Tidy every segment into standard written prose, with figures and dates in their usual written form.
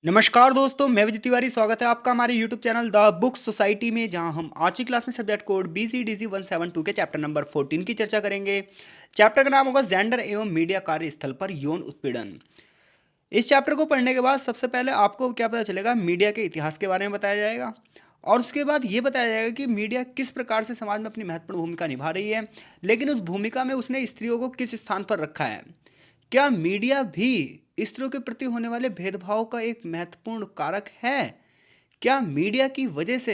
नमस्कार दोस्तों, मैं विजय तिवारी। स्वागत है आपका हमारे YouTube channel the book society में, जहां हम आज की क्लास में सब्जेक्ट कोड BCDC 172 के चैप्टर नंबर 14 की चर्चा करेंगे। चैप्टर का नाम होगा जेंडर एवं मीडिया कार्यस्थल पर यौन उत्पीड़न। इस चैप्टर को पढ़ने के बाद सबसे पहले आपको क्या पता चलेगा, मीडिया के इतिहास के बारे में बताया जाएगा और उसके बाद ये बताया जाएगा कि मीडिया किस प्रकार से समाज में अपनी महत्वपूर्ण भूमिका निभा रही है, लेकिन उस भूमिका में उसने स्त्रियों को किस स्थान पर रखा है। क्या मीडिया भी स्त्रियों के प्रति होने वाले भेदभाव का एक महत्वपूर्ण कारक है? क्या मीडिया की वजह से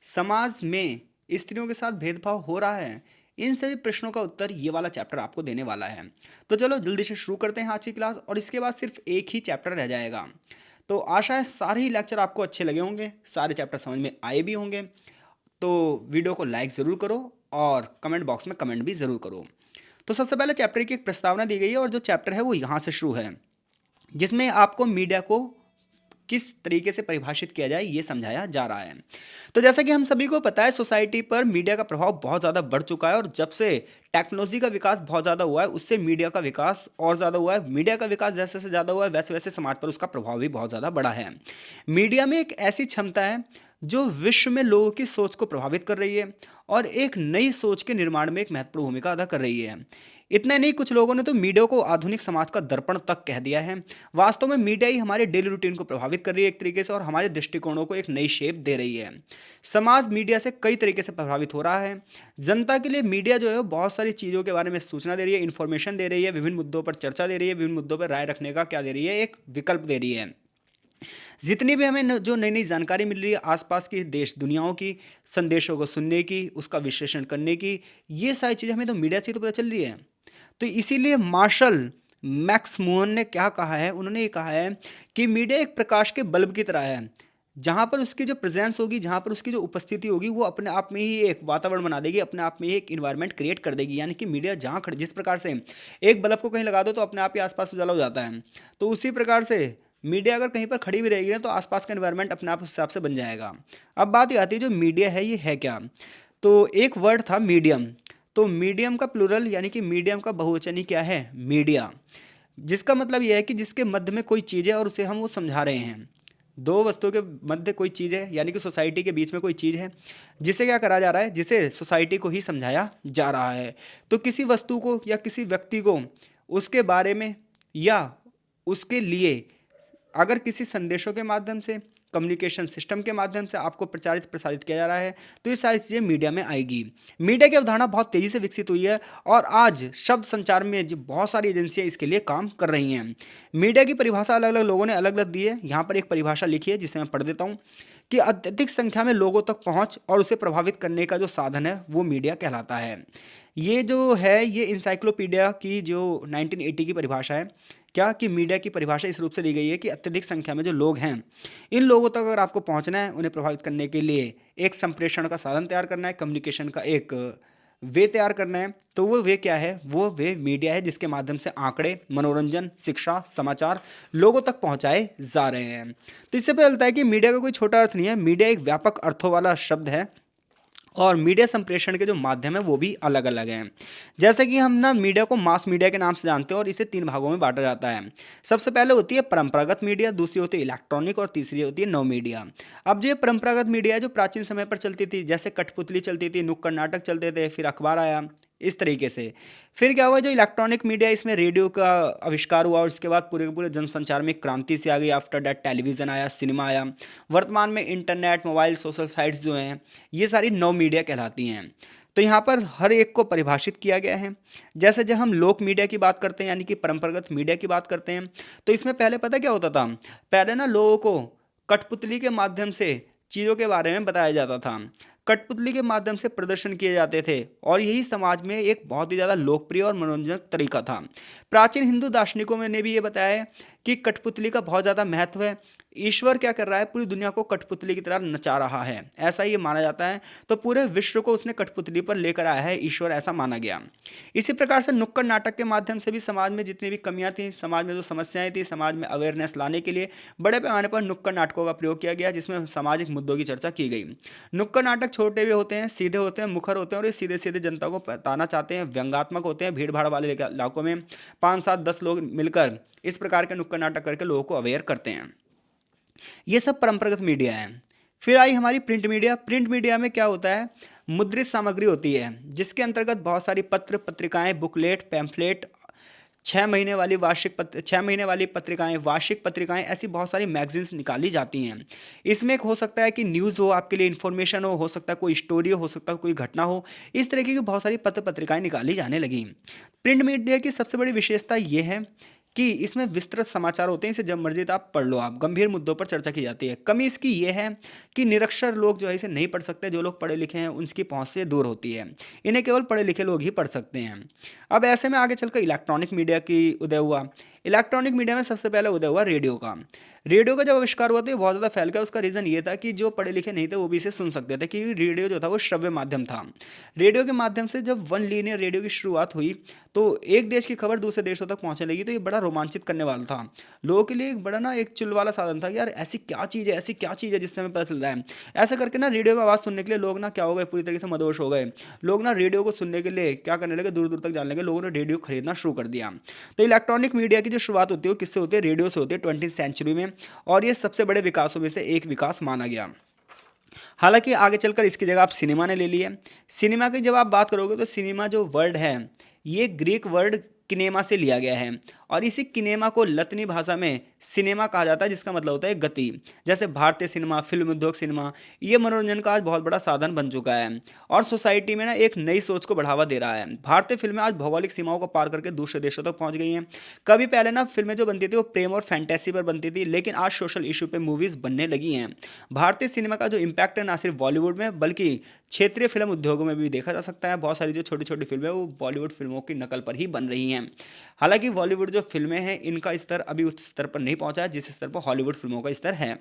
समाज में स्त्रियों के साथ भेदभाव हो रहा है? इन सभी प्रश्नों का उत्तर ये वाला चैप्टर आपको देने वाला है। तो चलो जल्दी से शुरू करते हैं आज की क्लास, और इसके बाद सिर्फ एक ही चैप्टर रह जाएगा। तो आशा है सारे ही लेक्चर आपको अच्छे लगे होंगे, सारे चैप्टर समझ में आए भी होंगे। तो वीडियो को लाइक ज़रूर करो और कमेंट बॉक्स में कमेंट भी ज़रूर करो। तो सबसे पहले चैप्टर की एक प्रस्तावना दी गई है, और जो चैप्टर है वो यहाँ से शुरू है, जिसमें आपको मीडिया को किस तरीके से परिभाषित किया जाए ये समझाया जा रहा है। तो जैसा कि हम सभी को पता है, सोसाइटी पर मीडिया का प्रभाव बहुत ज़्यादा बढ़ चुका है, और जब से टेक्नोलॉजी का विकास बहुत ज़्यादा हुआ है, उससे मीडिया का विकास और ज़्यादा हुआ है। मीडिया का विकास जैसे जैसे ज़्यादा हुआ है, वैसे वैसे समाज पर उसका प्रभाव भी बहुत ज़्यादा बढ़ा है। मीडिया में एक ऐसी क्षमता है जो विश्व में लोगों की सोच को प्रभावित कर रही है और एक नई सोच के निर्माण में एक महत्वपूर्ण भूमिका अदा कर रही है। इतना नहीं, कुछ लोगों ने तो मीडिया को आधुनिक समाज का दर्पण तक कह दिया है। वास्तव में मीडिया ही हमारे डेली रूटीन को प्रभावित कर रही है एक तरीके से, और हमारे दृष्टिकोणों को एक नई शेप दे रही है। समाज मीडिया से कई तरीके से प्रभावित हो रहा है। जनता के लिए मीडिया जो है वो बहुत सारी चीज़ों के बारे में सूचना दे रही है, इन्फॉर्मेशन दे रही है, विभिन्न मुद्दों पर चर्चा दे रही है, विभिन्न मुद्दों पर राय रखने का क्या दे रही है, एक विकल्प दे रही है। जितनी भी हमें जो नई नई जानकारी मिल रही है आसपास की देश दुनियाओं की, संदेशों को सुनने की, उसका विश्लेषण करने की, ये सारी चीज़ें हमें तो मीडिया से ही तो पता चल रही है। तो इसीलिए मार्शल मैक्स मुअन ने क्या कहा है, उन्होंने ये कहा है कि मीडिया एक प्रकाश के बल्ब की तरह है। जहाँ पर उसकी जो प्रेजेंस होगी, जहाँ पर उसकी जो उपस्थिति होगी, वो अपने आप में ही एक वातावरण बना देगी, अपने आप में ही एक इन्वायरमेंट क्रिएट कर देगी। यानी कि मीडिया जहाँ खड़ी, जिस प्रकार से एक बल्ब को कहीं लगा दो तो अपने आप ही आसपास उजाला हो जाता है, तो उसी प्रकार से मीडिया अगर कहीं पर खड़ी भी रहेगी ना, तो आसपास का एनवायरनमेंट अपने आप उस हिसाब से बन जाएगा। अब बात ये आती है, जो मीडिया है ये है क्या? तो एक वर्ड था मीडियम। तो मीडियम का प्लूरल यानी कि मीडियम का बहुवचनी क्या है? मीडिया। जिसका मतलब यह है कि जिसके मध्य में कोई चीज़ है और उसे हम वो समझा रहे हैं। दो वस्तुओं के मध्य कोई चीज़ है, यानी कि सोसाइटी के बीच में कोई चीज़ है, जिसे क्या करा जा रहा है, जिसे सोसाइटी को ही समझाया जा रहा है। तो किसी वस्तु को या किसी व्यक्ति को उसके बारे में या उसके लिए अगर किसी संदेशों के माध्यम से, कम्युनिकेशन सिस्टम के माध्यम से आपको प्रचारित प्रसारित किया जा रहा है, तो ये सारी चीज़ें मीडिया में आएगी। मीडिया की अवधारणा बहुत तेज़ी से विकसित हुई है, और आज शब्द संचार में जो बहुत सारी एजेंसियां इसके लिए काम कर रही हैं। मीडिया की परिभाषा अलग अलग लोगों ने अलग अलग दी है। यहाँ पर एक परिभाषा लिखी है जिसे मैं पढ़ देता हूँ, कि अत्यधिक संख्या में लोगों तक पहुँच और उसे प्रभावित करने का जो साधन है वो मीडिया कहलाता है। ये जो है, ये इंसाइक्लोपीडिया की जो 1980 की परिभाषा है, क्या कि मीडिया की परिभाषा इस रूप से दी गई है कि अत्यधिक संख्या में जो लोग हैं, इन लोगों तक अगर आपको पहुंचना है, उन्हें प्रभावित करने के लिए एक संप्रेषण का साधन तैयार करना है, कम्युनिकेशन का एक वे तैयार करना है, तो वो वे क्या है? वो वे मीडिया है जिसके माध्यम से आंकड़े, मनोरंजन, शिक्षा, समाचार लोगों तक पहुंचाए जा रहे हैं। तो इससे पता चलता है कि मीडिया का कोई छोटा अर्थ नहीं है, मीडिया एक व्यापक अर्थों वाला शब्द है, और मीडिया संप्रेषण के जो माध्यम है वो भी अलग अलग हैं। जैसे कि हम ना मीडिया को मास मीडिया के नाम से जानते हैं, और इसे तीन भागों में बांटा जाता है। सबसे पहले होती है परंपरागत मीडिया, दूसरी होती है इलेक्ट्रॉनिक, और तीसरी होती है नव मीडिया। अब जो ये परंपरागत मीडिया है, जो प्राचीन समय पर चलती थी, जैसे कठपुतली चलती थी, नुक्कड़ नाटक चलते थे, फिर अखबार आया, इस तरीके से। फिर क्या हुआ, जो इलेक्ट्रॉनिक मीडिया, इसमें रेडियो का आविष्कार हुआ, और उसके बाद पूरे के पूरे जनसंचार में एक क्रांति से आ गई। आफ्टर दैट टेलीविज़न आया, सिनेमा आया, वर्तमान में इंटरनेट, मोबाइल, सोशल साइट्स जो हैं, ये सारी नव मीडिया कहलाती हैं। तो यहाँ पर हर एक को परिभाषित किया गया है। जैसे जब हम लोक मीडिया की बात करते हैं, यानी कि परंपरागत मीडिया की बात करते हैं, तो इसमें पहले पता क्या होता था? पहले ना लोगों को कठपुतली के माध्यम से चीज़ों के बारे में बताया जाता था। कठपुतली के माध्यम से प्रदर्शन किए जाते थे, और यही समाज में एक बहुत ही ज़्यादा लोकप्रिय और मनोरंजक तरीका था। प्राचीन हिंदू दार्शनिकों में ने भी ये बताया है कि कठपुतली का बहुत ज़्यादा महत्व है। ईश्वर क्या कर रहा है? पूरी दुनिया को कठपुतली की तरह नचा रहा है, ऐसा ये माना जाता है। तो पूरे विश्व को उसने कठपुतली पर लेकर आया है ईश्वर, ऐसा माना गया। इसी प्रकार से नुक्कड़ नाटक के माध्यम से भी समाज में जितनी भी कमियां थी, समाज में जो समस्याएं थी, समाज में अवेयरनेस लाने के लिए बड़े पैमाने पर नुक्कड़ नाटकों का प्रयोग किया गया, जिसमें सामाजिक मुद्दों की चर्चा की गई। नुक्कड़ नाटक छोटे भी होते हैं, सीधे होते हैं, मुखर होते हैं, और ये सीधे सीधे जनता को बताना चाहते हैं, व्यंग्यात्मक होते हैं। भीड़ भाड़ वाले इलाकों में 5 7 10 लोग मिलकर इस प्रकार के नुक्कड़ नाटक करके लोगों को अवेयर करते हैं। ये सब परंपरागत मीडिया है। फिर आई हमारी प्रिंट मीडिया। प्रिंट मीडिया में क्या होता है, मुद्रित सामग्री होती है जिसके अंतर्गत बहुत सारी पत्र पत्रिकाएं, बुकलेट, पैम्फलेट, 6 महीने वाली वार्षिक 6 महीने वाली पत्रिकाएं, वार्षिक पत्रिकाएं, ऐसी बहुत सारी मैगजीन्स निकाली जाती हैं। इसमें एक हो सकता है कि न्यूज़ हो, आपके लिए इन्फॉर्मेशन हो सकता है कोई स्टोरी हो सकता है कोई घटना हो, इस तरीके की बहुत सारी पत्र पत्रिकाएं निकाली जाने लगी। प्रिंट मीडिया की सबसे बड़ी विशेषता ये है कि इसमें विस्तृत समाचार होते हैं, इसे जब मर्जी आप पढ़ लो, आप गंभीर मुद्दों पर चर्चा की जाती है। कमी इसकी ये है कि निरक्षर लोग जो है इसे नहीं पढ़ सकते, जो लोग पढ़े लिखे हैं उनकी पहुंच से दूर होती है, इन्हें केवल पढ़े लिखे लोग ही पढ़ सकते हैं। अब ऐसे में आगे चलकर इलेक्ट्रॉनिक मीडिया की उदय हुआ। इलेक्ट्रॉनिक मीडिया में सबसे पहले उदय हुआ रेडियो का। रेडियो का जब आविष्कार हुआ तो ये बहुत ज़्यादा फैल गया। उसका रीज़न ये था कि जो पढ़े लिखे नहीं थे वो भी इसे सुन सकते थे, कि रेडियो जो था वो श्रव्य माध्यम था। रेडियो के माध्यम से जब वन लीनियर रेडियो की शुरुआत हुई तो एक देश की खबर दूसरे देशों तक पहुंचने लगी, तो ये बड़ा रोमांचित करने वाला था लोगों के लिए। एक बड़ा ना एक चिल वाला साधन था कि यार ऐसी क्या चीज़ है, ऐसी क्या चीज़ है जिससे हमें पता चल रहा है। ऐसा करके ना रेडियो में आवाज़ सुनने के लिए लोग ना क्या हो गए, पूरी तरीके से मदहोश हो गए। लोग ना रेडियो को सुनने के लिए क्या करने लगे, दूर दूर तक जाने लगे, लोगों ने रेडियो खरीदना शुरू कर दिया। तो इलेक्ट्रॉनिक मीडिया की जो शुरुआत होती है वो किससे होती है, रेडियो से होती है 20वीं सेंचुरी में, और ये सबसे बड़े विकासों में से एक विकास माना गया। हालांकि आगे चलकर इसकी जगह आप सिनेमा ने ले ली है। सिनेमा की जब आप बात करोगे तो सिनेमा जो वर्ड है ये ग्रीक वर्ड किनेमा से लिया गया है, और इसी किनेमा को लतनी भाषा में सिनेमा कहा जाता है, जिसका मतलब होता है गति। जैसे भारतीय सिनेमा, फिल्म उद्योग, सिनेमा ये मनोरंजन का आज बहुत बड़ा साधन बन चुका है और सोसाइटी में ना एक नई सोच को बढ़ावा दे रहा है। भारतीय फिल्में आज भौगोलिक सीमाओं को पार करके दूसरे देशों तक पहुंच गई हैं। कभी पहले ना फिल्में जो बनती थी वो प्रेम और फैंटेसी पर बनती थी, लेकिन आज सोशल इशू पे मूवीज बनने लगी हैं। भारतीय सिनेमा का जो इम्पैक्ट है ना सिर्फ बॉलीवुड में बल्कि क्षेत्रीय फिल्म उद्योगों में भी देखा जा सकता है। बहुत सारी जो छोटी छोटी फिल्में वो बॉलीवुड फिल्मों की नकल पर ही बन रही हैं। हालांकि बॉलीवुड जो फिल्में हैं इनका स्तर अभी उस स्तर पर नहीं पहुंचा है जिस स्तर पर हॉलीवुड फिल्मों का स्तर है।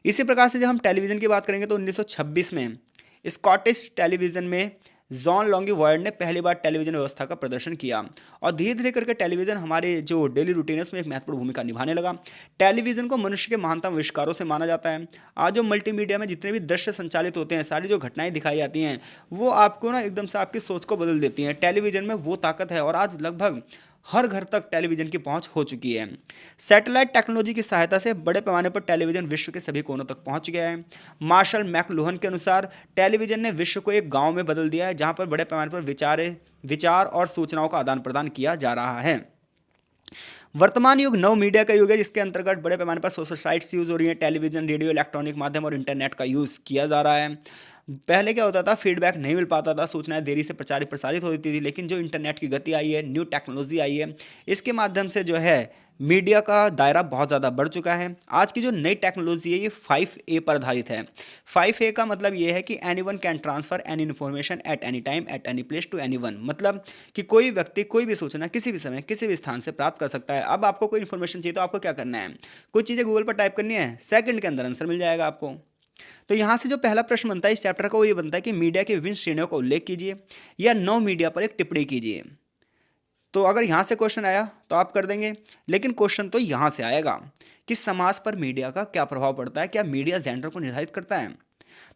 इसी प्रकार से जब हम टेलीविज़न की बात करेंगे तो 1926 में स्कॉटिश टेलीविज़न में जॉन लॉन्गीवॉयड ने पहली बार टेलीविज़न व्यवस्था का प्रदर्शन किया, और धीरे धीरे करके टेलीविज़न हमारे जो डेली रूटीन है उसमें एक महत्वपूर्ण भूमिका निभाने लगा। टेलीविज़न को मनुष्य के महानतम आविष्कारों से माना जाता है। आज जो मल्टीमीडिया में जितने भी दृश्य संचालित होते हैं, सारी जो घटनाएं दिखाई जाती हैं वो आपको ना एकदम से आपकी सोच को बदल देती हैं। टेलीविज़न में वो ताकत है और आज लगभग हर घर तक टेलीविज़न की पहुंच हो चुकी है। सैटेलाइट टेक्नोलॉजी की सहायता से बड़े पैमाने पर टेलीविज़न विश्व के सभी कोनों तक पहुंच गया है। मार्शल मैकलुहन के अनुसार टेलीविज़न ने विश्व को एक गांव में बदल दिया है जहां पर बड़े पैमाने पर विचार और सूचनाओं का आदान प्रदान किया जा रहा है। वर्तमान युग नव मीडिया का युग है जिसके अंतर्गत बड़े पैमाने पर सोशल साइट्स यूज़ हो रही हैं, टेलीविज़न, रेडियो, इलेक्ट्रॉनिक माध्यम और इंटरनेट का यूज़ किया जा रहा है। पहले क्या होता था, फीडबैक नहीं मिल पाता था, सूचनाएं देरी से प्रचारित प्रसारित होती थी, लेकिन जो इंटरनेट की गति आई है, न्यू टेक्नोलॉजी आई है, इसके माध्यम से जो है मीडिया का दायरा बहुत ज़्यादा बढ़ चुका है। आज की जो नई टेक्नोलॉजी है ये 5A पर आधारित है। 5A का मतलब ये है कि any one can transfer any information at any time at any place to any one, मतलब कि कोई व्यक्ति कोई भी सूचना किसी भी समय किसी भी स्थान से प्राप्त कर सकता है। अब आपको कोई इन्फॉर्मेशन चाहिए तो आपको क्या करना है, कुछ चीज़ें गूगल पर टाइप करनी है, सेकंड के अंदर आंसर मिल जाएगा आपको। तो यहाँ से जो पहला प्रश्न बनता है इस चैप्टर का वो ये बनता है कि मीडिया की विभिन्न श्रेणियों का उल्लेख कीजिए या नव मीडिया पर एक टिप्पणी कीजिए। तो अगर यहाँ से क्वेश्चन आया तो आप कर देंगे, लेकिन क्वेश्चन तो यहाँ से आएगा कि समाज पर मीडिया का क्या प्रभाव पड़ता है, क्या मीडिया जेंडर को निर्धारित करता है।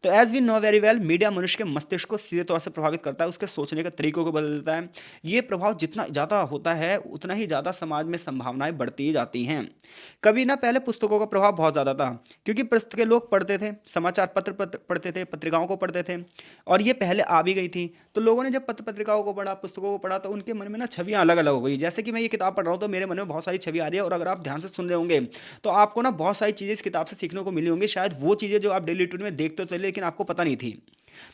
तो as we know very well, media मनुष्य के मस्तिष्क को सीधे तौर से प्रभावित करता है, उसके सोचने के तरीकों को बदल देता है। ये प्रभाव जितना ज़्यादा होता है उतना ही ज़्यादा समाज में संभावनाएं बढ़ती जाती हैं। कभी ना पहले पुस्तकों का प्रभाव बहुत ज़्यादा था, क्योंकि पुस्तकें लोग पढ़ते थे, समाचार पढ़ते थे, पत्रिकाओं को पढ़ते थे, और ये पहले आ भी गई थी। तो लोगों ने जब पत्र पत्रिकाओं को पढ़ा, पुस्तकों को पढ़ा, तो उनके मन में ना छवियाँ अलग अलग हो गई। जैसे कि मैं ये किताब पढ़ रहा हूँ तो मेरे मन में बहुत सारी छवि आ रही है, और अगर आप ध्यान से सुन रहे होंगे तो आपको ना बहुत सारी चीज़ें इस किताब से सीखने को मिली होंगी। शायद वो चीज़ें जो आप डेली रूटीन में देखते थे लेकिन आपको पता नहीं थी।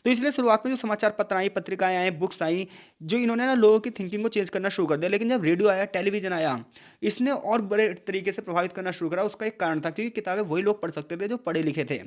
तो इसलिए शुरुआत में जो समाचार पत्र आई, पत्रिकाएं आई, बुक्स आई, जो इन्होंने ना लोगों की थिंकिंग को चेंज करना शुरू कर दिया। लेकिन जब रेडियो आया, टेलीविजन आया, इसने और बड़े तरीके से प्रभावित करना शुरू करा। उसका एक कारण था क्योंकि किताबें वही लोग पढ़ सकते थे जो पढ़े लिखे थे,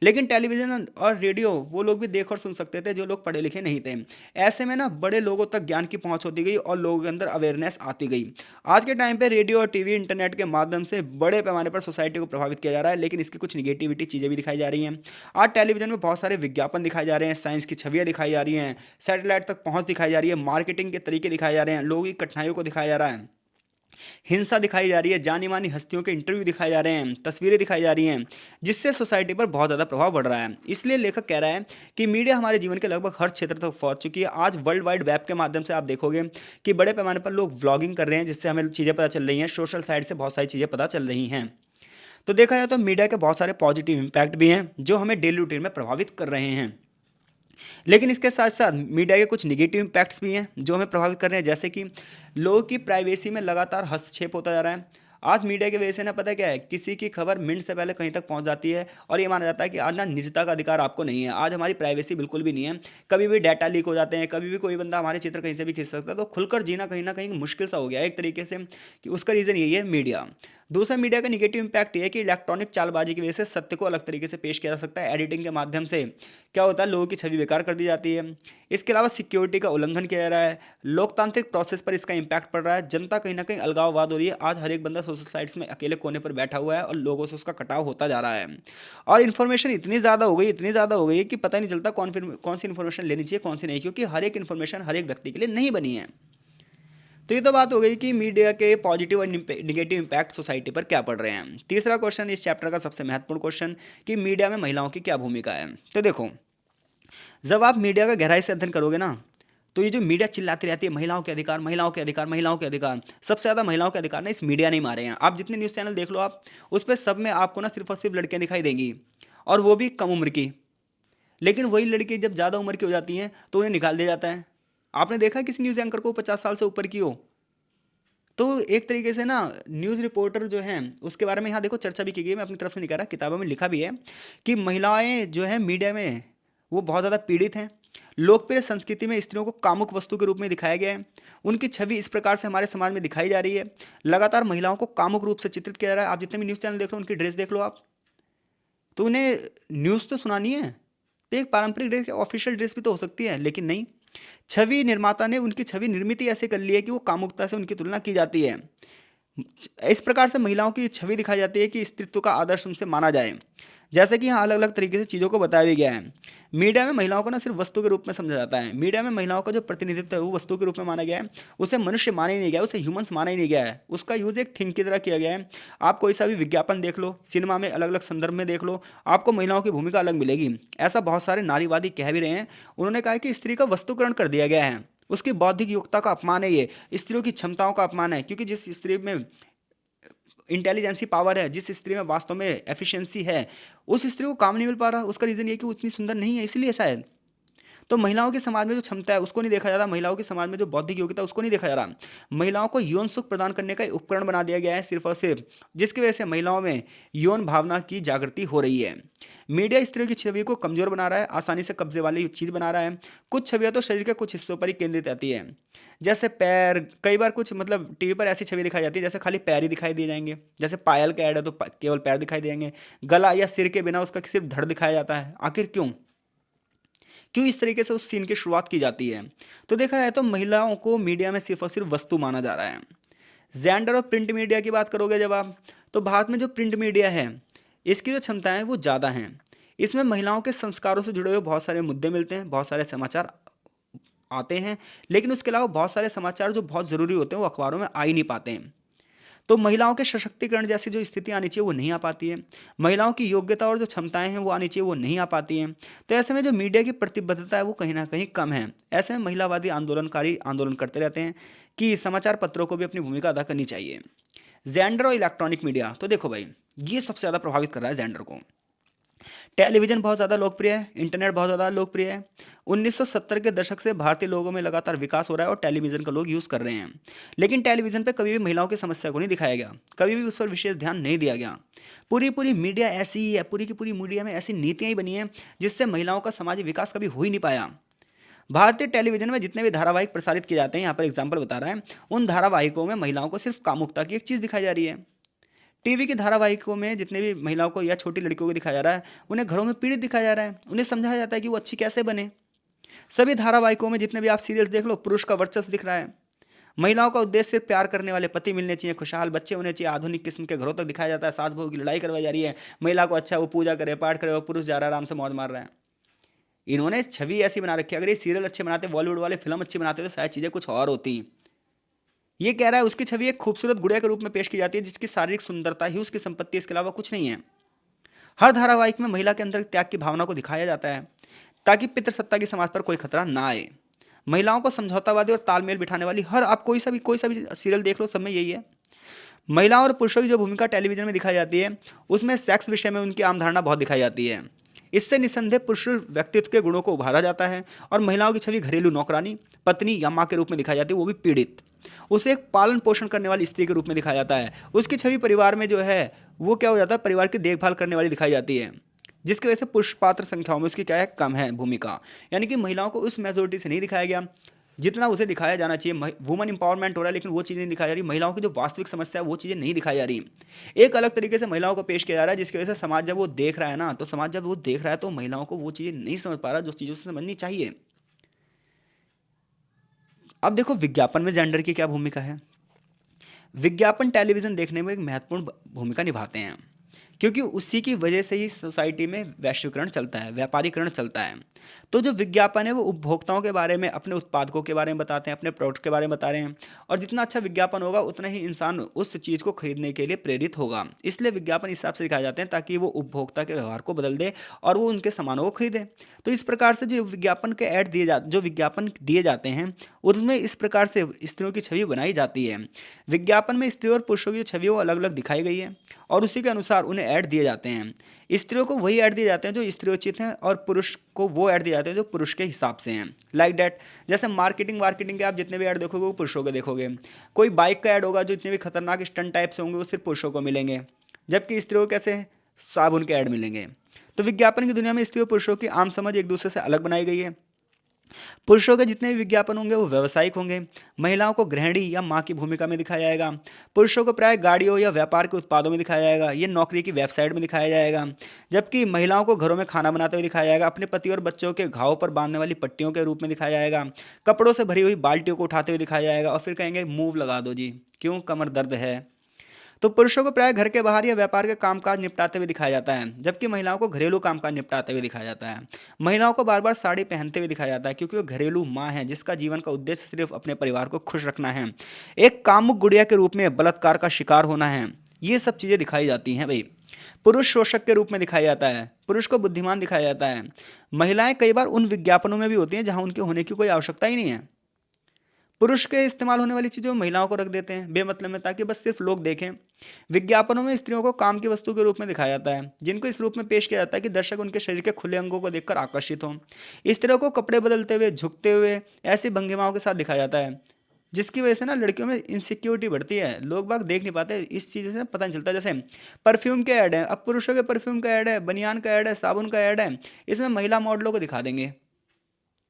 लेकिन टेलीविज़न और रेडियो वो लोग भी देख और सुन सकते थे जो लोग पढ़े लिखे नहीं थे। ऐसे में ना बड़े लोगों तक ज्ञान की पहुंच होती गई और लोगों के अंदर अवेयरनेस आती गई। आज के टाइम पे रेडियो और टीवी, इंटरनेट के माध्यम से बड़े पैमाने पर सोसाइटी को प्रभावित किया जा रहा है, लेकिन इसकी कुछ निगेटिविटी चीज़ें भी दिखाई जा रही हैं। आज टेलीविज़न में बहुत सारे विज्ञापन दिखाए जा रहे हैं, साइंस की छवियाँ दिखाई जा रही हैं, सैटेलाइट तक पहुँच दिखाई जा रही है, मार्केटिंग के तरीके दिखाए जा रहे हैं, लोगों की कठिनाइयों को दिखाया जा रहा है, हिंसा दिखाई जा रही है, जानी मानी हस्तियों के इंटरव्यू दिखाए जा रहे हैं, तस्वीरें दिखाई जा रही हैं, जिससे सोसाइटी पर बहुत ज़्यादा प्रभाव पड़ रहा है। इसलिए लेखक कह रहा है कि मीडिया हमारे जीवन के लगभग हर क्षेत्र तक पहुंच चुकी है। आज वर्ल्ड वाइड वेब के माध्यम से आप देखोगे कि बड़े पैमाने पर लोग व्लॉगिंग कर रहे हैं, जिससे हमें चीज़ें पता चल रही हैं, सोशल साइट से बहुत सारी चीज़ें पता चल रही हैं। तो देखा जाए तो मीडिया के बहुत सारे पॉजिटिव इम्पैक्ट भी हैं जो हमें डेली रूटीन में प्रभावित कर रहे हैं, लेकिन इसके साथ साथ मीडिया के कुछ निगेटिव इम्पैक्ट्स भी हैं जो हमें प्रभावित कर रहे हैं, जैसे कि लोगों की प्राइवेसी में लगातार हस्तक्षेप होता जा रहा है। आज मीडिया की वजह से ना पता है क्या है, किसी की खबर मिनट से पहले कहीं तक पहुंच जाती है और ये माना जाता है कि आज ना निजता का अधिकार आपको नहीं है, आज हमारी प्राइवेसी बिल्कुल भी नहीं है। कभी भी डाटा लीक हो जाते हैं, कभी भी कोई बंदा हमारे चित्र कहीं से भी खींच सकता है, तो खुलकर जीना कहीं ना कहीं मुश्किल सा हो गया है एक तरीके से, कि उसका रीज़न यही है मीडिया। दूसरा मीडिया का निगेटिव इम्पैक्ट ये है कि इलेक्ट्रॉनिक चालबाजी की वजह से सत्य को अलग तरीके से पेश किया जा सकता है। एडिटिंग के माध्यम से क्या होता है, लोगों की छवि बेकार कर दी जाती है। इसके अलावा सिक्योरिटी का उल्लंघन किया जा रहा है, लोकतांत्रिक प्रोसेस पर इसका इम्पैक्ट पड़ रहा है, जनता कहीं ना कहीं अलगाववाद हो रही है। आज हर एक बंदा सोशल साइट्स में अकेले कोने पर बैठा हुआ है और लोगों से उसका कटाव होता जा रहा है। और इन्फॉर्मेशन इतनी ज़्यादा हो गई, इतनी ज़्यादा हो गई है कि पता ही नहीं चलता कौन सी इन्फॉर्मेशन लेनी चाहिए कौन सी नहीं, क्योंकि हर एक इन्फॉर्मेशन हर एक व्यक्ति के लिए नहीं बनी है। तो ये तो बात हो गई कि मीडिया के पॉजिटिव और निगेटिव इम्पैक्ट सोसाइटी पर क्या पड़ रहे हैं। तीसरा क्वेश्चन इस चैप्टर का सबसे महत्वपूर्ण क्वेश्चन, कि मीडिया में महिलाओं की क्या भूमिका है। तो देखो, जब आप मीडिया का गहराई से अध्ययन करोगे ना, तो ये जो मीडिया चिल्लाती रहती है महिलाओं के अधिकार, महिलाओं के अधिकार, महिलाओं के अधिकार, सबसे ज़्यादा महिलाओं के अधिकार ना इस मीडिया ने ही मारे हैं। आप जितने न्यूज़ चैनल देख लो, आप उस पर सब में आपको ना सिर्फ और सिर्फ लड़कियां दिखाई देंगी, और वो भी कम उम्र की। लेकिन वही लड़की जब ज़्यादा उम्र की हो जाती हैं तो उन्हें निकाल दिया जाता है। आपने देखा है किसी न्यूज़ एंकर को 50 साल से ऊपर की हो? तो एक तरीके से ना न्यूज़ रिपोर्टर जो हैं उसके बारे में यहाँ देखो चर्चा भी की गई है, मैं अपनी तरफ से नहीं कह रहा, किताबों में लिखा भी है कि महिलाएं जो है मीडिया में वो बहुत ज़्यादा पीड़ित हैं। लोकप्रिय संस्कृति में स्त्रियों को कामुक वस्तु के रूप में दिखाया गया है, उनकी छवि इस प्रकार से हमारे समाज में दिखाई जा रही है। लगातार महिलाओं को कामुक रूप से चित्रित किया जा रहा है। आप जितने भी न्यूज़ चैनल देख लो उनकी ड्रेस देख लो आप, तो उन्हें न्यूज़ तो सुनानी है तो एक पारंपरिक ड्रेस, ऑफिशियल ड्रेस भी तो हो सकती है, लेकिन नहीं। छवि निर्माता ने उनकी छवि निर्मित ही ऐसे कर ली है कि वो कामुकता से उनकी तुलना की जाती है। इस प्रकार से महिलाओं की छवि दिखाई जाती है कि स्त्रीत्व का आदर्श उनसे माना जाए। जैसे कि यहाँ अलग अलग तरीके से चीज़ों को बताया भी गया है। मीडिया में महिलाओं को ना सिर्फ वस्तु के रूप में समझा जाता है। मीडिया में महिलाओं का जो प्रतिनिधित्व है वो वस्तु के रूप में माना गया है। उसे मनुष्य माना ही नहीं गया, उसे ह्यूमंस माना ही नहीं गया है। उसका यूज़ एक थिंग की तरह किया गया है। आप कोई सा भी विज्ञापन देख लो, सिनेमा में अलग अलग संदर्भ में देख लो, आपको महिलाओं की भूमिका अलग मिलेगी। ऐसा बहुत सारे नारीवादी कह भी रहे हैं। उन्होंने कहा है कि स्त्री का वस्तुकरण कर दिया गया है, उसकी बौद्धिक योग्यता का अपमान है, ये स्त्रियों की क्षमताओं का अपमान है। क्योंकि जिस स्त्री में इंटेलिजेंसी पावर है, जिस स्त्री में वास्तव में एफिशिएंसी है, उस स्त्री को काम नहीं मिल पा रहा। उसका रीज़न ये कि वो इतनी सुंदर नहीं है, इसलिए शायद। तो महिलाओं के समाज में जो क्षमता है उसको नहीं देखा जा रहा, महिलाओं के समाज में जो बौद्धिक योग्यता है उसको नहीं देखा जा रहा। महिलाओं को यौन सुख प्रदान करने का एक उपकरण बना दिया गया है सिर्फ और सिर्फ, जिसकी वजह से महिलाओं में यौन भावना की जागृति हो रही है। मीडिया स्त्रियों की छवि को कमजोर बना रहा है, आसानी से कब्जे वाली चीज़ बना रहा है। कुछ छवियां तो शरीर के कुछ हिस्सों पर ही केंद्रित रहती है, जैसे पैर। कई बार कुछ मतलब टीवी पर ऐसी छवि दिखाई जाती है जैसे खाली पैर ही दिखाई दिए जाएंगे, जैसे पायल का ऐड है तो केवल पैर दिखाई देंगे। गला या सिर के बिना उसका सिर्फ धड़ दिखाया जाता है। आखिर क्यों क्यों इस तरीके से उस सीन की शुरुआत की जाती है? तो देखा जाए तो महिलाओं को मीडिया में सिर्फ और सिर्फ वस्तु माना जा रहा है। जेंडर और प्रिंट मीडिया की बात करोगे जब आप, तो भारत में जो प्रिंट मीडिया है इसकी जो क्षमताएं वो ज़्यादा हैं। इसमें महिलाओं के संस्कारों से जुड़े हुए बहुत सारे मुद्दे मिलते हैं, बहुत सारे समाचार आते हैं। लेकिन उसके अलावा बहुत सारे समाचार जो बहुत ज़रूरी होते हैं वो अखबारों में आ ही नहीं पाते हैं। तो महिलाओं के सशक्तिकरण जैसी जो स्थिति आनी चाहिए वो नहीं आ पाती है। महिलाओं की योग्यता और जो क्षमताएं हैं वो आनी चाहिए वो नहीं आ पाती हैं। तो ऐसे में जो मीडिया की प्रतिबद्धता है वो कहीं ना कहीं कम है। ऐसे में महिलावादी आंदोलनकारी आंदोलन करते रहते हैं कि समाचार पत्रों को भी अपनी भूमिका अदा करनी चाहिए। जेंडर और इलेक्ट्रॉनिक मीडिया, तो देखो भाई, ये सबसे ज़्यादा प्रभावित कर रहा है जेंडर को। टेलीविज़न बहुत ज़्यादा लोकप्रिय है, इंटरनेट बहुत ज़्यादा लोकप्रिय है। 1970 के दशक से भारतीय लोगों में लगातार विकास हो रहा है और टेलीविज़न का लोग यूज़ कर रहे हैं। लेकिन टेलीविज़न पे कभी भी महिलाओं की समस्या को नहीं दिखाया गया, कभी भी उस पर विशेष ध्यान नहीं दिया गया। पूरी पूरी मीडिया ऐसी ही है, पूरी की पूरी मीडिया में ऐसी नीतियाँ ही बनी हैं जिससे महिलाओं का सामाजिक विकास कभी हो ही नहीं पाया। भारतीय टेलीविजन में जितने भी धारावाहिक प्रसारित किए जाते हैं, यहाँ पर एग्जाम्पल बता रहा है, उन धारावाहिकों में महिलाओं को सिर्फ कामुकता की एक चीज़ दिखाई जा रही है। टीवी के धारावाहिकों में जितने भी महिलाओं को या छोटी लड़कियों को दिखाया जा रहा है, उन्हें घरों में पीड़ित दिखाया जा रहा है, उन्हें समझाया जाता है कि वो अच्छी कैसे बने। सभी धारावाहिकों में जितने भी आप सीरियल्स देख लो, पुरुष का वर्चस्व दिख रहा है। महिलाओं का उद्देश्य सिर्फ प्यार करने वाले पति मिलने चाहिए, खुशहाल बच्चे होने चाहिए, आधुनिक किस्म के घरों तक दिखाया जाता है। सास बहू की लड़ाई करवाई जा रही है, महिला को अच्छा वो पूजा करे पाठ करे और पुरुष जा रहा है आराम से मौज मार रहा है। इन्होंने छवि ऐसी बना रखी है। अगर ये सीरियल अच्छे बनाते, बॉलीवुड वाले फिल्म अच्छी बनाते तो शायद चीज़ें कुछ और होती। ये कह रहा है उसकी छवि एक खूबसूरत गुड़िया के रूप में पेश की जाती है जिसकी शारीरिक सुंदरता ही उसकी संपत्ति, इसके अलावा कुछ नहीं है। हर धारावाहिक में महिला के अंदर त्याग की भावना को दिखाया जाता है ताकि पितृसत्ता की समाज पर कोई खतरा ना आए। महिलाओं को समझौतावादी और तालमेल बिठाने वाली हर, आप कोई सा भी सीरियल देख लो, सब में यही है। महिलाओं और पुरुषों की जो भूमिका टेलीविजन में दिखाई जाती है उसमें सेक्स विषय में उनकी आम धारणा बहुत दिखाई जाती है। इससे निस्संदेह पुरुष व्यक्तित्व के गुणों को उभारा जाता है और महिलाओं की छवि घरेलू नौकरानी, पत्नी या माँ के रूप में दिखाई जाती है, वो भी पीड़ित। उसे एक पालन पोषण करने वाली स्त्री के रूप में दिखाया जाता है। उसकी छवि परिवार में जो है वो क्या हो जाता है, परिवार की देखभाल करने वाली दिखाई जाती है, जिसकी वजह से पुरुष पात्र संख्याओं में उसकी क्या है, कम है भूमिका। यानी कि महिलाओं को उस मेजोरिटी से नहीं दिखाया गया जितना उसे दिखाया जाना चाहिए। वुमन इंपावरमेंट हो रहा है लेकिन वो चीज़ें नहीं दिखाई जा रही। महिलाओं की जो वास्तविक समस्या है वो चीज़ें नहीं दिखाई जा रही। एक अलग तरीके से महिलाओं को पेश किया जा रहा है, जिसकी वजह से समाज जब वो देख रहा है ना, तो समाज जब वो देख रहा है तो महिलाओं को वो चीज़ें नहीं समझ पा रहा जो चीज़ों से समझनी चाहिए। अब देखो विज्ञापन में जेंडर की क्या भूमिका है। विज्ञापन टेलीविज़न देखने में एक महत्वपूर्ण भूमिका निभाते हैं, क्योंकि उसी की वजह से ही सोसाइटी में वैश्वीकरण चलता है, व्यापारीकरण चलता है। तो जो विज्ञापन है वो उपभोक्ताओं के बारे में, अपने उत्पादकों के बारे में बताते हैं, अपने प्रोडक्ट के बारे में बता रहे हैं। और जितना अच्छा विज्ञापन होगा उतना ही इंसान उस चीज़ को खरीदने के लिए प्रेरित होगा। इसलिए विज्ञापन इस हिसाब से दिखाए जाते हैं ताकि वो उपभोक्ता के व्यवहार को बदल दे और वो उनके सामानों को खरीदे। तो इस प्रकार से जो विज्ञापन दिए जाते हैं उनमें इस प्रकार से स्त्रियों की छवि बनाई जाती है। विज्ञापन में स्त्रियों और पुरुषों की जो छवि है वो अलग अलग दिखाई गई है और उसी के अनुसार उन्हें ऐड दिए जाते हैं। स्त्रियों को वही ऐड दिए जाते हैं जो स्त्रियोचित हैं और पुरुष को वो ऐड दिए जाते हैं जो पुरुष के हिसाब से हैं। लाइक डैट, जैसे मार्केटिंग के आप जितने भी ऐड देखोगे वो पुरुषों के देखोगे। कोई बाइक का ऐड होगा जो इतने भी खतरनाक स्टंट टाइप से होंगे वो सिर्फ पुरुषों को मिलेंगे, जबकि स्त्रियों को कैसे साबुन के ऐड मिलेंगे। तो विज्ञापन की दुनिया में स्त्रियों पुरुषों की आम समझ एक दूसरे से अलग बनाई गई है। पुरुषों के जितने भी विज्ञापन होंगे वो व्यावसायिक होंगे। महिलाओं को गृहिणी या माँ की भूमिका में दिखाया जाएगा। पुरुषों को प्राय गाड़ियों या व्यापार के उत्पादों में दिखाया जाएगा, ये नौकरी की वेबसाइट में दिखाया जाएगा। जबकि महिलाओं को घरों में खाना बनाते हुए दिखाया जाएगा, अपने पति और बच्चों के घावों पर बांधने वाली पट्टियों के रूप में दिखाया जाएगा, कपड़ों से भरी हुई बाल्टियों को उठाते हुए दिखाया जाएगा और फिर कहेंगे मूव लगा दो जी, क्यों कमर दर्द है। तो पुरुषों को प्राय घर के बाहर या व्यापार के कामकाज निपटाते हुए दिखाया जाता है, जबकि महिलाओं को घरेलू कामकाज निपटाते हुए दिखाया जाता है। महिलाओं को बार बार साड़ी पहनते हुए दिखाया जाता है क्योंकि वो घरेलू माँ है जिसका जीवन का उद्देश्य सिर्फ अपने परिवार को खुश रखना है, एक कामुक गुड़िया के रूप में बलात्कार का शिकार होना है। ये सब चीज़ें दिखाई जाती हैं भाई। पुरुष शोषक के रूप में दिखाया जाता है, पुरुष को बुद्धिमान दिखाया जाता है। महिलाएं कई बार उन विज्ञापनों में भी होती हैं जहां उनके होने की कोई आवश्यकता ही नहीं है। पुरुष के इस्तेमाल होने वाली चीज़ों में महिलाओं को रख देते हैं बेमतलब में, ताकि बस सिर्फ लोग देखें। विज्ञापनों में स्त्रियों को काम की वस्तु के रूप में दिखाया जाता है, जिनको इस रूप में पेश किया जाता है कि दर्शक उनके शरीर के खुले अंगों को देखकर आकर्षित हों। स्त्रियों को कपड़े बदलते हुए, झुकते हुए, ऐसी भंगिमाओं के साथ दिखाया जाता है, जिसकी वजह से ना लड़कियों में इनसिक्योरिटी बढ़ती है। लोग बाग देख नहीं पाते, इस चीज़ से पता नहीं चलता। जैसे परफ्यूम के ऐड है, अब पुरुषों के परफ्यूम का ऐड है, बनियान का ऐड है, साबुन का ऐड है, इसमें महिला मॉडलों को दिखा देंगे,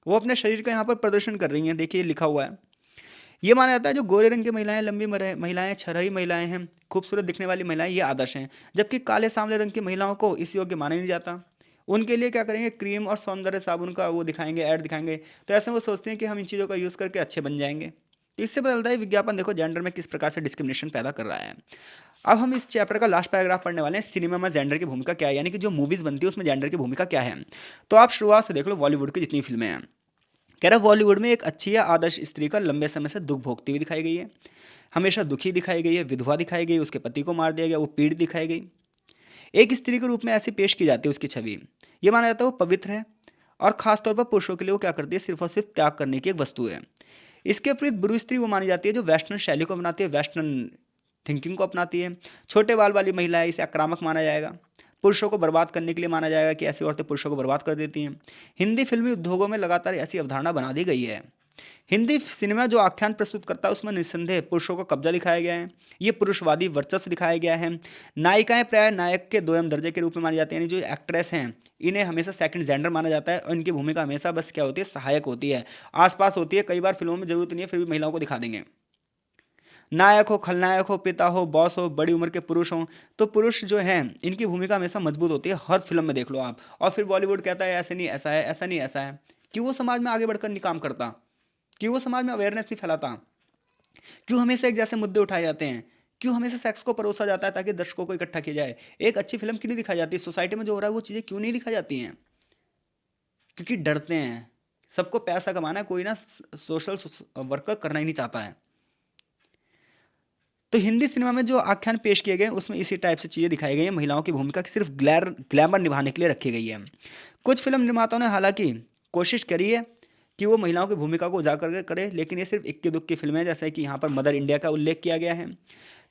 वो अपने शरीर का यहाँ पर प्रदर्शन कर रही हैं, देखिए लिखा हुआ है। ये माना जाता है जो गोरे रंग की महिलाएं, लंबी महिलाएं, छरहरी महिलाएं हैं, खूबसूरत दिखने वाली महिलाएं, ये आदर्श हैं। जबकि काले सांवले रंग की महिलाओं को इस योग्य माना नहीं जाता। उनके लिए क्या करेंगे, क्रीम और सौंदर्य साबुन का वो दिखाएंगे, ऐड दिखाएंगे, तो ऐसे वो सोचते हैं कि हम इन चीज़ों का यूज़ करके अच्छे बन जाएंगे। तो इससे पता चलता है विज्ञापन देखो जेंडर में किस प्रकार से डिस्क्रिमिनेशन पैदा कर रहा है। अब हम इस चैप्टर का लास्ट पैराग्राफ पढ़ने वाले हैं, सिनेमा में जेंडर की भूमिका क्या है, यानी कि जो मूवीज़ बनती है उसमें जेंडर की भूमिका क्या है। तो आप शुरुआत से देख लो बॉलीवुड की जितनी फिल्में हैं। कह रहा बॉलीवुड में एक अच्छी या आदर्श स्त्री का लंबे समय से दुख भोगती हुई दिखाई गई है, हमेशा दुखी दिखाई गई है, विधवा दिखाई गई, उसके पति को मार दिया गया, वो पीड़ित दिखाई गई। एक स्त्री के रूप में ऐसी पेश की जाती है उसकी छवि। ये माना जाता है वो पवित्र है और खासतौर पर पुरुषों के लिए वो क्या करती है, सिर्फ और सिर्फ त्याग करने की एक वस्तु है। इसके विपरीत बुरी स्त्री वो मानी जाती है जो वेस्टर्न शैली को अपनाती है, वेस्टर्न थिंकिंग को अपनाती है। छोटे बाल वाली महिला है, इसे आक्रामक माना जाएगा। पुरुषों को बर्बाद करने के लिए माना जाएगा कि ऐसी औरतें पुरुषों को बर्बाद कर देती हैं। हिंदी फिल्मी उद्योगों में लगातार ऐसी अवधारणा बना दी गई है। हिंदी सिनेमा जो आख्यान प्रस्तुत करता है उसमें निस्संदेह पुरुषों का कब्जा दिखाया गया है, ये पुरुषवादी वर्चस्व दिखाया गया है। नायिकाएं प्राय नायक के दोयम दर्जे के रूप में मानी जाती हैं, यानी जो एक्ट्रेस हैं इन्हें हमेशा सेकंड जेंडर माना जाता है और इनकी भूमिका हमेशा बस क्या होती है, सहायक होती है, आसपास होती है। कई बार फिल्मों में जरूरत नहीं है फिर भी महिलाओं को दिखा देंगे। नायक हो, खलनायक हो, पिता हो, बॉस हो, बड़ी उम्र के पुरुष हों, तो पुरुष जो हैं इनकी भूमिका हमेशा मजबूत होती है, हर फिल्म में देख लो आप। और फिर बॉलीवुड कहता है ऐसे नहीं ऐसा है, ऐसा नहीं ऐसा है। क्यों वो समाज में आगे बढ़कर नहीं काम करता, क्यों वो समाज में अवेयरनेस नहीं फैलाता, क्यों हमेशा एक जैसे मुद्दे उठाए जाते हैं, क्यों हमेशा सेक्स को परोसा जाता है ताकि दर्शकों को इकट्ठा किया जाए। एक अच्छी फिल्म क्यों नहीं दिखाई जाती, सोसाइटी में जो हो रहा है वो चीज़ें क्यों नहीं दिखाई जाती हैं, क्योंकि डरते हैं। सबको पैसा कमाना है, कोई ना सोशल वर्क करना ही नहीं चाहता है। तो हिंदी सिनेमा में जो आख्यान पेश किए गए उसमें इसी टाइप से चीज़ें दिखाई गई हैं, महिलाओं की भूमिका सिर्फ ग्लैमर निभाने के लिए रखी गई है। कुछ फिल्म निर्माताओं ने हालांकि कोशिश करी है कि वो महिलाओं की भूमिका को उजागर करे, लेकिन ये सिर्फ इक्की दुक्की फिल्में हैं, जैसे कि यहाँ पर मदर इंडिया का उल्लेख किया गया है।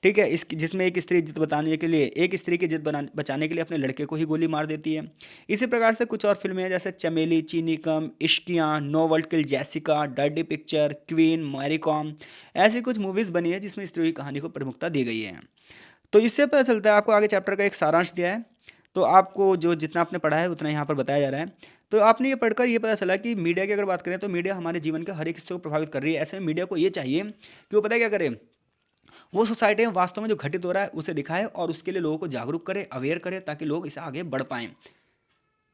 ठीक है, इस जिसमें एक स्त्री इज्जत बताने के लिए एक स्त्री की बचाने के लिए अपने लड़के को ही गोली मार देती है। इसी प्रकार से कुछ और फिल्में हैं जैसे Chameli, Cheeni Kum, Ishqiya, no world kill Jessica, dirty picture, queen, Mary Kom, ऐसी कुछ मूवीज़ बनी है जिसमें स्त्रियों की कहानी को प्रमुखता दी गई है। तो इससे पता चलता है, आपको आगे चैप्टर का एक सारांश दिया है, तो आपको जो जितना आपने पढ़ा है उतना यहाँ पर बताया जा रहा है। तो आपने ये पढ़कर ये पता चला कि मीडिया की अगर बात करें तो मीडिया हमारे जीवन के हर एक हिस्से को प्रभावित कर रही है। ऐसे में मीडिया को ये चाहिए कि वो पता है क्या करे, वो सोसाइटी में वास्तव में जो घटित हो रहा है उसे दिखाए और उसके लिए लोगों को जागरूक करे, अवेयर करे, ताकि लोग इसे आगे बढ़ पाएँ।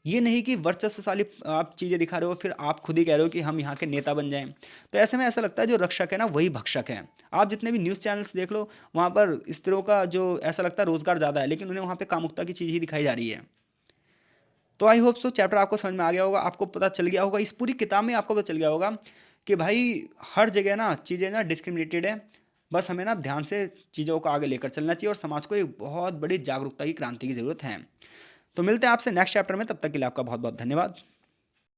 ये नहीं कि वर्चस्वशाली आप चीज़ें दिखा रहे हो फिर आप खुद ही कह रहे हो कि हम यहाँ के नेता बन जाएं। तो ऐसे में ऐसा लगता है जो रक्षक है ना वही भक्षक है। आप जितने भी न्यूज़ चैनल्स देख लो, वहाँ पर स्त्रियों का जो ऐसा लगता है रोजगार ज़्यादा है, लेकिन उन्हें वहाँ पे कामुकता की चीज़ ही दिखाई जा रही है। तो आई होप सो चैप्टर आपको समझ में आ गया होगा, आपको पता चल गया होगा, इस पूरी किताब में आपको पता चल गया होगा कि भाई हर जगह ना चीज़ें ना डिस्क्रिमिनेटेड है। बस हमें ना ध्यान से चीज़ों को आगे लेकर चलना चाहिए और समाज को एक बहुत बड़ी जागरूकता की क्रांति की ज़रूरत है। तो मिलते हैं आपसे नेक्स्ट चैप्टर में, तब तक के लिए आपका बहुत बहुत धन्यवाद।